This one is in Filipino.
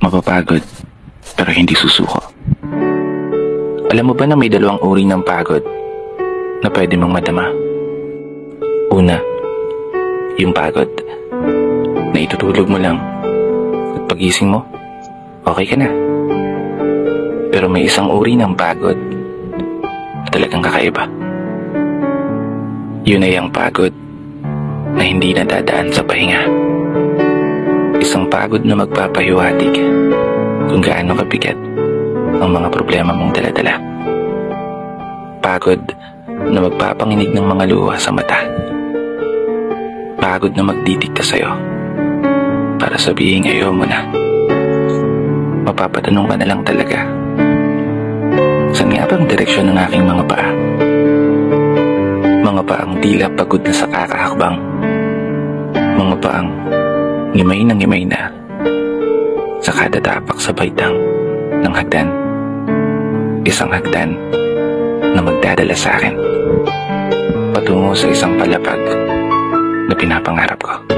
Mapapagod, pero hindi susuko. Alam mo ba na may dalawang uri ng pagod na pwede mong madama? Una, yung pagod na itutulog mo lang at pagising mo, okay ka na. Pero may isang uri ng pagod na talagang kakaiba. Yun ay ang pagod na hindi nadadaan sa pahinga. Isang pagod na magpapahiwatig kung gaano kabigat ang mga problema mong daladala. Pagod na magpapanginig ng mga luha sa mata. Pagod na magdidikta sa'yo para sabihin ayaw mo na. Mapapatanong ka na lang talaga, saan nga bang direksyon ng aking mga paa? Mga paang tila pagod na sa kakahakbang. Mga paang ngimay na sa kada tapak sa baitang ng hagdan. Isang hagdan na magdadala sa akin patungo sa isang palapag na pinapangarap ko.